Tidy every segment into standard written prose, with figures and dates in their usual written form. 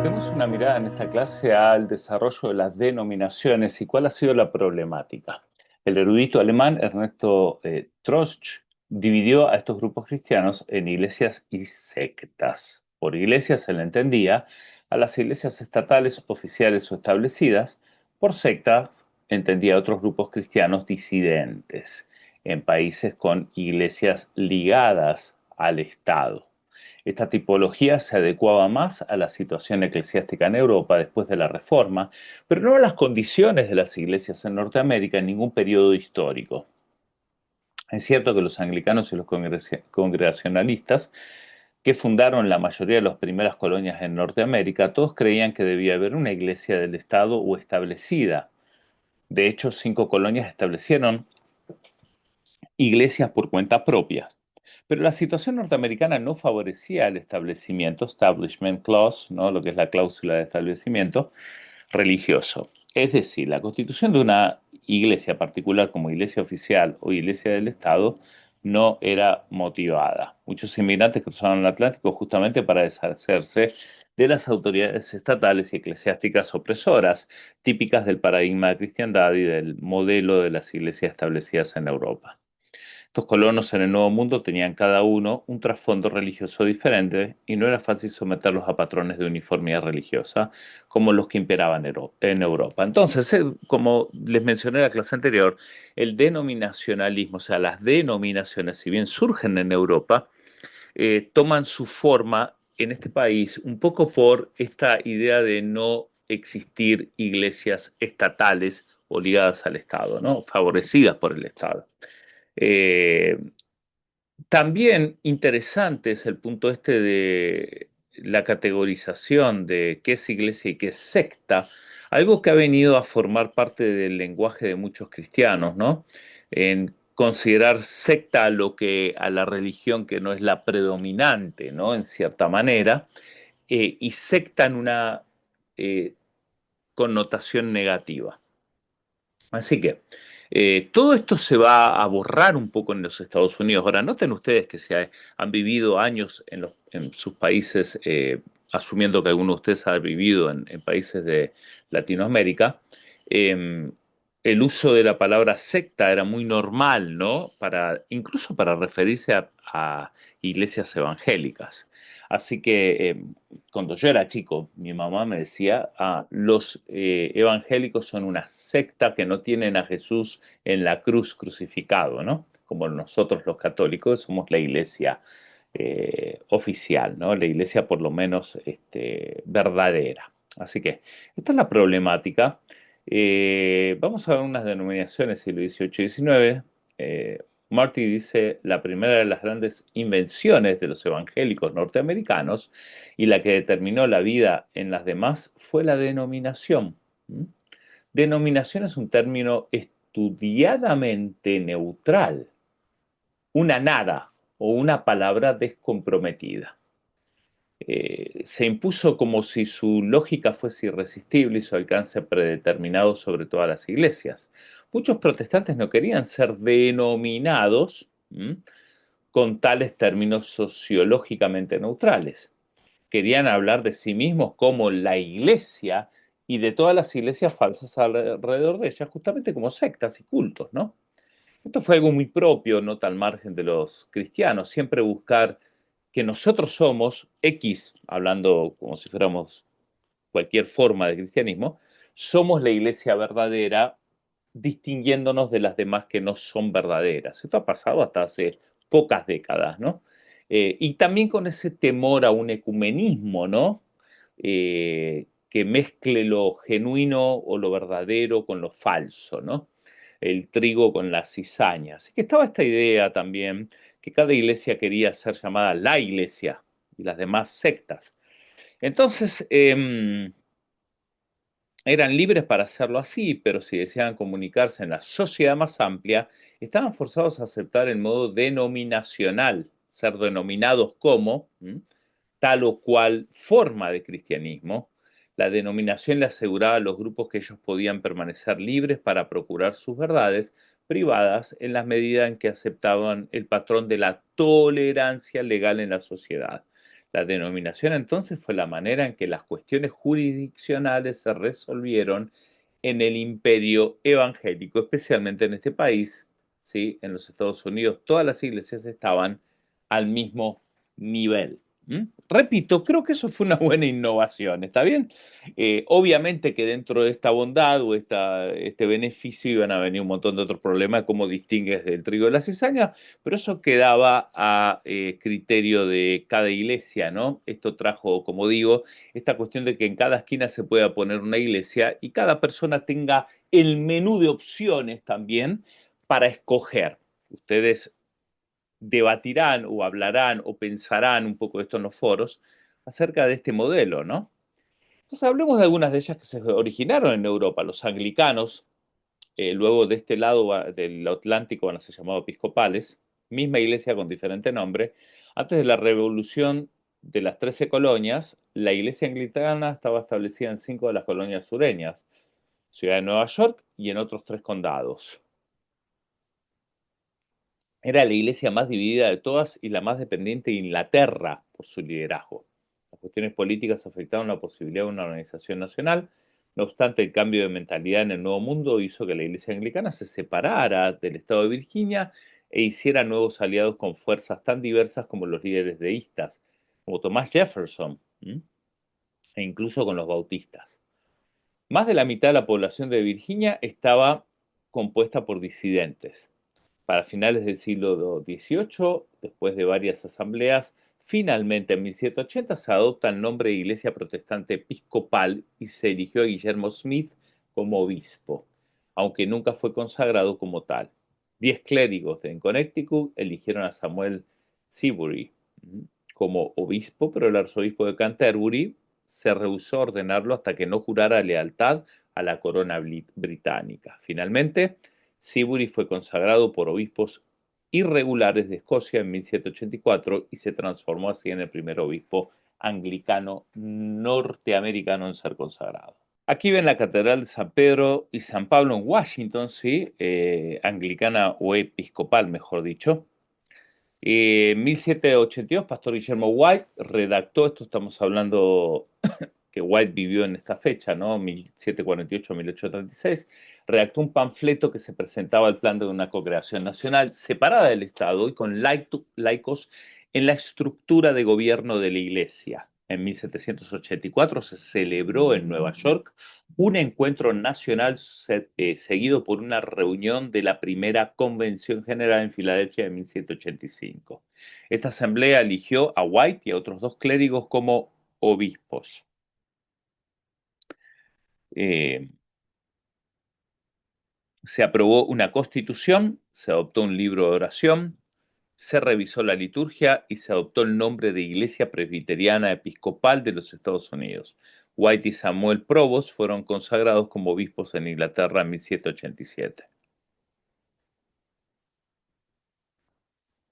Demos una mirada en esta clase al desarrollo de las denominaciones y cuál ha sido la problemática. El erudito alemán Ernesto Trotzsch dividió a estos grupos cristianos en iglesias y sectas. Por iglesias se le entendía a las iglesias estatales, oficiales o establecidas. Por sectas entendía a otros grupos cristianos disidentes en países con iglesias ligadas al Estado. Esta tipología se adecuaba más a la situación eclesiástica en Europa después de la Reforma, pero no a las condiciones de las iglesias en Norteamérica en ningún periodo histórico. Es cierto que los anglicanos y los congregacionalistas, que fundaron la mayoría de las primeras colonias en Norteamérica, todos creían que debía haber una iglesia del Estado o establecida. De hecho, 5 colonias establecieron iglesias por cuenta propia. Pero la situación norteamericana no favorecía el establecimiento, establishment clause, ¿no? Lo que es la cláusula de establecimiento religioso. Es decir, la constitución de una iglesia particular como iglesia oficial o iglesia del Estado no era motivada. Muchos inmigrantes cruzaron el Atlántico justamente para deshacerse de las autoridades estatales y eclesiásticas opresoras, típicas del paradigma de cristiandad y del modelo de las iglesias establecidas en Europa. Estos colonos en el Nuevo Mundo tenían cada uno un trasfondo religioso diferente y no era fácil someterlos a patrones de uniformidad religiosa como los que imperaban en Europa. Entonces, como les mencioné en la clase anterior, el denominacionalismo, o sea, las denominaciones, si bien surgen en Europa, toman su forma en este país un poco por esta idea de no existir iglesias estatales o ligadas al Estado, ¿no? Favorecidas por el Estado. Eh, También interesante es el punto este de la categorización de qué es iglesia y qué es secta, algo que ha venido a formar parte del lenguaje de muchos cristianos, ¿no? En considerar secta a lo que a la religión que no es la predominante, ¿no? En cierta manera, y secta en una eh, connotación negativa. Así que todo esto se va a borrar un poco en los Estados Unidos. Ahora, noten ustedes que han vivido años en sus países, asumiendo que algunos de ustedes han vivido en países de Latinoamérica, eh, el uso de la palabra secta era muy normal, ¿no? Incluso para referirse a iglesias evangélicas. Así que cuando yo era chico, mi mamá me decía, los evangélicos son una secta que no tienen a Jesús en la cruz crucificado, ¿no? Como nosotros los católicos somos la iglesia oficial, ¿no? La iglesia por lo menos verdadera. Así que esta es la problemática. Vamos a ver unas denominaciones siglo XVIII y XIX. Marty dice, la primera de las grandes invenciones de los evangélicos norteamericanos y la que determinó la vida en las demás fue la denominación. ¿Mm? Denominación es un término estudiadamente neutral, una nada o una palabra descomprometida. Se impuso como si su lógica fuese irresistible y su alcance predeterminado sobre todas las iglesias. Muchos protestantes no querían ser denominados con tales términos sociológicamente neutrales. Querían hablar de sí mismos como la iglesia y de todas las iglesias falsas alrededor de ella, justamente como sectas y cultos, ¿no? Esto fue algo muy propio, no al margen de los cristianos, siempre buscar que nosotros somos X, hablando como si fuéramos cualquier forma de cristianismo, somos la iglesia verdadera, distinguiéndonos de las demás que no son verdaderas. Esto ha pasado hasta hace pocas décadas, ¿no? Y también con ese temor a un ecumenismo, ¿no? Que mezcle lo genuino o lo verdadero con lo falso, ¿no? El trigo con la cizaña. Así que estaba esta idea también que cada iglesia quería ser llamada la iglesia y las demás sectas. Entonces, eran libres para hacerlo así, pero si deseaban comunicarse en la sociedad más amplia, estaban forzados a aceptar el modo denominacional, ser denominados como tal o cual forma de cristianismo. La denominación le aseguraba a los grupos que ellos podían permanecer libres para procurar sus verdades, privadas en la medida en que aceptaban el patrón de la tolerancia legal en la sociedad. La denominación entonces fue la manera en que las cuestiones jurisdiccionales se resolvieron en el imperio evangélico, especialmente en este país, ¿sí? En los Estados Unidos, todas las iglesias estaban al mismo nivel. ¿Mm? Repito, creo que eso fue una buena innovación, ¿está bien? Obviamente que dentro de esta bondad o este beneficio iban a venir un montón de otros problemas, como distingues del trigo de la cizaña, pero eso quedaba a criterio de cada iglesia, ¿no? Esto trajo, como digo, esta cuestión de que en cada esquina se pueda poner una iglesia y cada persona tenga el menú de opciones también para escoger. Ustedes debatirán o hablarán o pensarán un poco de esto en los foros acerca de este modelo, ¿no? Entonces hablemos de algunas de ellas que se originaron en Europa. Los anglicanos, luego de este lado del Atlántico van a ser llamados episcopales, misma iglesia con diferente nombre. Antes de la revolución de las 13 colonias, la iglesia anglicana estaba establecida en 5 de las colonias sureñas, ciudad de Nueva York y en otros 3 condados. Era la iglesia más dividida de todas y la más dependiente de Inglaterra por su liderazgo. Las cuestiones políticas afectaron la posibilidad de una organización nacional. No obstante, el cambio de mentalidad en el Nuevo Mundo hizo que la iglesia anglicana se separara del estado de Virginia e hiciera nuevos aliados con fuerzas tan diversas como los líderes deístas, como Thomas Jefferson, e incluso con los bautistas. Más de la mitad de la población de Virginia estaba compuesta por disidentes. Para finales del siglo XVIII, después de varias asambleas, finalmente en 1780 se adopta el nombre de Iglesia Protestante Episcopal y se eligió a Guillermo Smith como obispo, aunque nunca fue consagrado como tal. 10 clérigos en Connecticut eligieron a Samuel Seabury como obispo, pero el arzobispo de Canterbury se rehusó a ordenarlo hasta que no jurara lealtad a la corona británica. Finalmente, Seabury fue consagrado por obispos irregulares de Escocia en 1784 y se transformó así en el primer obispo anglicano norteamericano en ser consagrado. Aquí ven la Catedral de San Pedro y San Pablo en Washington, sí, anglicana o episcopal, mejor dicho. En 1782, Pastor Guillermo White redactó, esto estamos hablando que White vivió en esta fecha, ¿no? 1748-1836, redactó un panfleto que se presentaba el plan de una congregación nacional separada del Estado y con laicos en la estructura de gobierno de la Iglesia. En 1784 se celebró en Nueva York un encuentro nacional seguido por una reunión de la primera Convención General en Filadelfia en 1785. Esta asamblea eligió a White y a otros 2 clérigos como obispos. Eh, se aprobó una constitución, se adoptó un libro de oración, se revisó la liturgia y se adoptó el nombre de Iglesia Presbiteriana Episcopal de los Estados Unidos. White y Samuel Provost fueron consagrados como obispos en Inglaterra en 1787.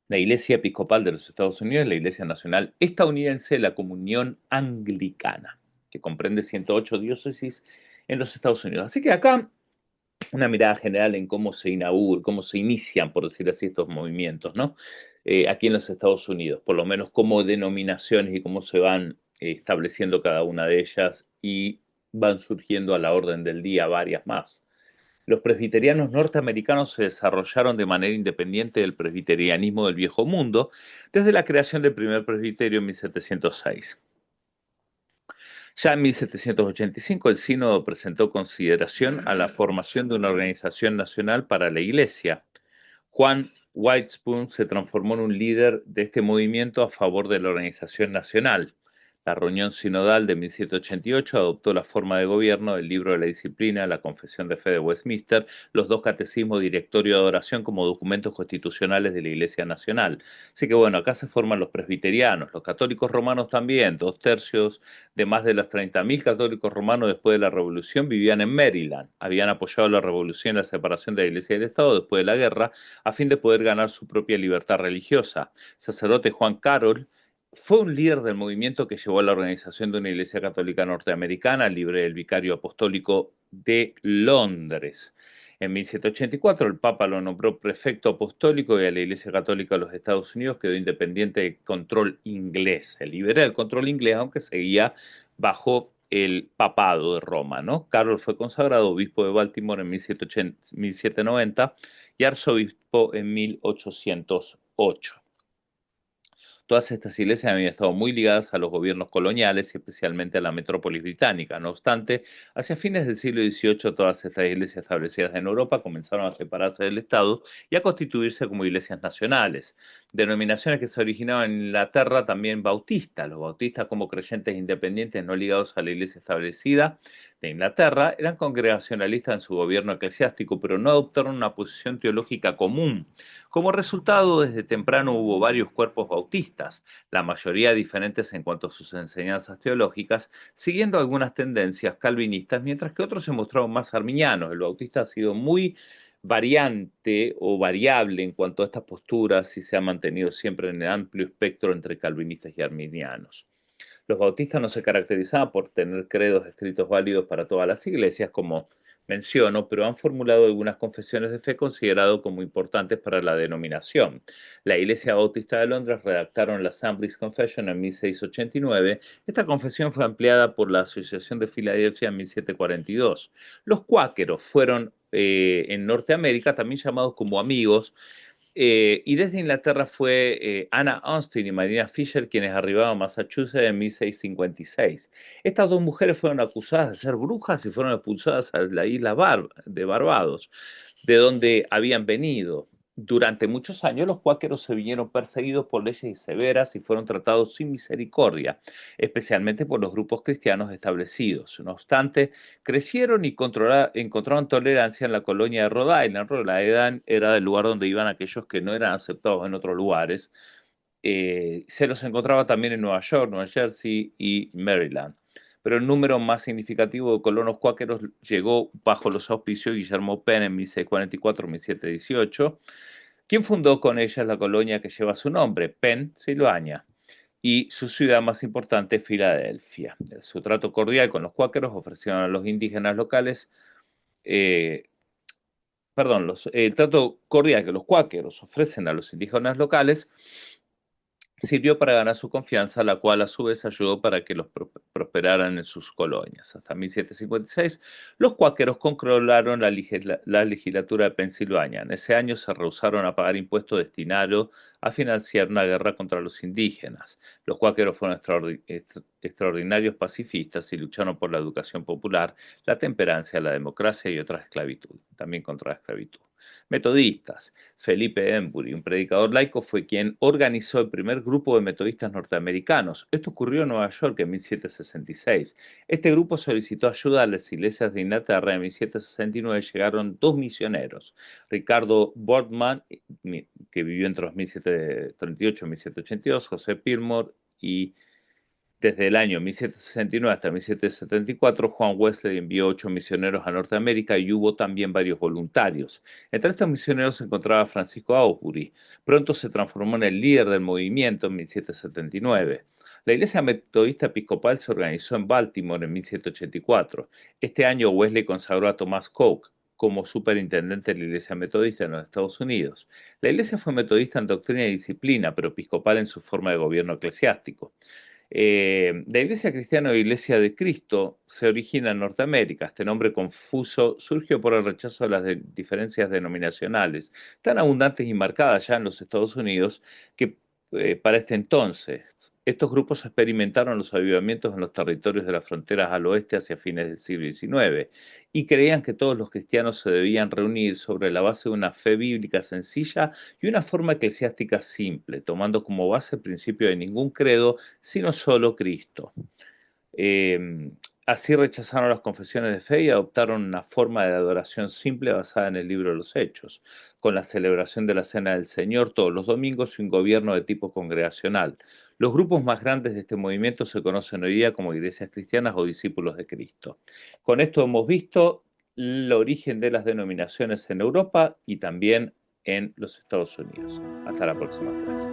La Iglesia Episcopal de los Estados Unidos es la Iglesia Nacional Estadounidense de la Comunión Anglicana, que comprende 108 diócesis en los Estados Unidos. Así que acá una mirada general en cómo se inaugura, cómo se inician, por decir así, estos movimientos, ¿no? Aquí en los Estados Unidos, por lo menos como denominaciones y cómo se van estableciendo cada una de ellas y van surgiendo a la orden del día varias más. Los presbiterianos norteamericanos se desarrollaron de manera independiente del presbiterianismo del Viejo Mundo desde la creación del primer presbiterio en 1706. Ya en 1785 el sínodo presentó consideración a la formación de una organización nacional para la Iglesia. Juan Witherspoon se transformó en un líder de este movimiento a favor de la organización nacional. La reunión sinodal de 1788 adoptó la forma de gobierno del libro de la disciplina, la Confesión de Fe de Westminster, los 2 catecismos, directorio de adoración como documentos constitucionales de la Iglesia Nacional. Así que bueno, acá se forman los presbiterianos, los católicos romanos también, 2/3 de más de los 30.000 católicos romanos después de la Revolución vivían en Maryland. Habían apoyado la Revolución y la separación de la Iglesia y del Estado después de la guerra a fin de poder ganar su propia libertad religiosa. El sacerdote Juan Carroll fue un líder del movimiento que llevó a la organización de una Iglesia Católica norteamericana, libre del Vicario Apostólico de Londres. En 1784 el Papa lo nombró prefecto apostólico y a la Iglesia Católica de los Estados Unidos quedó independiente del control inglés. Se libera del control inglés, aunque seguía bajo el papado de Roma, ¿no? Carlos fue consagrado obispo de Baltimore en 1790 y arzobispo en 1808. Todas estas iglesias habían estado muy ligadas a los gobiernos coloniales y especialmente a la metrópolis británica. No obstante, hacia fines del siglo XVIII todas estas iglesias establecidas en Europa comenzaron a separarse del Estado y a constituirse como iglesias nacionales. Denominaciones que se originaban en Inglaterra también bautistas. Los bautistas como creyentes independientes no ligados a la iglesia establecida de Inglaterra eran congregacionalistas en su gobierno eclesiástico, pero no adoptaron una posición teológica común. Como resultado, desde temprano hubo varios cuerpos bautistas, la mayoría diferentes en cuanto a sus enseñanzas teológicas, siguiendo algunas tendencias calvinistas, mientras que otros se mostraron más arminianos. El bautista ha sido muy variante o variable en cuanto a estas posturas y se ha mantenido siempre en el amplio espectro entre calvinistas y arminianos. Los bautistas no se caracterizaban por tener credos escritos válidos para todas las iglesias, como menciono, pero han formulado algunas confesiones de fe consideradas como importantes para la denominación. La Iglesia Bautista de Londres redactaron la Assembly's Confession en 1689. Esta confesión fue ampliada por la Asociación de Filadelfia en 1742. Los cuáqueros fueron en Norteamérica también llamados como amigos, y desde Inglaterra fue Anna Austin y Marina Fisher quienes arribaron a Massachusetts en 1656. Estas dos mujeres fueron acusadas de ser brujas y fueron expulsadas a la isla de Barbados, de donde habían venido. Durante muchos años los cuáqueros se vinieron perseguidos por leyes severas y fueron tratados sin misericordia, especialmente por los grupos cristianos establecidos. No obstante, crecieron y encontraron tolerancia en la colonia de Rhode Island. Rhode Island era el lugar donde iban aquellos que no eran aceptados en otros lugares. Se los encontraba también en Nueva York, Nueva Jersey y Maryland. Pero el número más significativo de colonos cuáqueros llegó bajo los auspicios de Guillermo Penn en 1644-1718, quien fundó con ellas la colonia que lleva su nombre, Pensilvania, y su ciudad más importante es Filadelfia. Su trato cordial con los cuáqueros ofrecieron a los indígenas locales, eh, perdón, el trato cordial que los cuáqueros ofrecen a los indígenas locales sirvió para ganar su confianza, la cual a su vez ayudó para que los prosperaran en sus colonias. Hasta 1756, los cuáqueros controlaron la legislatura de Pensilvania. En ese año se rehusaron a pagar impuestos destinados a financiar una guerra contra los indígenas. Los cuáqueros fueron extraordinarios pacifistas y lucharon por la educación popular, la temperancia, la democracia y otras esclavitud, también contra la esclavitud. Metodistas. Felipe Embury, un predicador laico, fue quien organizó el primer grupo de metodistas norteamericanos. Esto ocurrió en Nueva York en 1766. Este grupo solicitó ayuda a las iglesias de Inglaterra. En 1769 llegaron dos misioneros, Ricardo Boardman, que vivió entre los 1738 y 1782, José Pilmore, y desde el año 1769 hasta 1774, Juan Wesley envió 8 misioneros a Norteamérica y hubo también varios voluntarios. Entre estos misioneros se encontraba Francisco Aubury. Pronto se transformó en el líder del movimiento en 1779. La Iglesia Metodista Episcopal se organizó en Baltimore en 1784. Este año Wesley consagró a Thomas Coke como superintendente de la Iglesia Metodista en los Estados Unidos. La Iglesia fue metodista en doctrina y disciplina, pero episcopal en su forma de gobierno eclesiástico. La Iglesia Cristiana o Iglesia de Cristo se origina en Norteamérica. Este nombre confuso surgió por el rechazo de las diferencias denominacionales, tan abundantes y marcadas ya en los Estados Unidos, que para este entonces estos grupos experimentaron los avivamientos en los territorios de las fronteras al oeste hacia fines del siglo XIX y creían que todos los cristianos se debían reunir sobre la base de una fe bíblica sencilla y una forma eclesiástica simple, tomando como base el principio de ningún credo, sino solo Cristo. Eh, Así rechazaron las confesiones de fe y adoptaron una forma de adoración simple basada en el libro de los Hechos, con la celebración de la Cena del Señor todos los domingos y un gobierno de tipo congregacional. Los grupos más grandes de este movimiento se conocen hoy día como iglesias cristianas o discípulos de Cristo. Con esto hemos visto el origen de las denominaciones en Europa y también en los Estados Unidos. Hasta la próxima clase.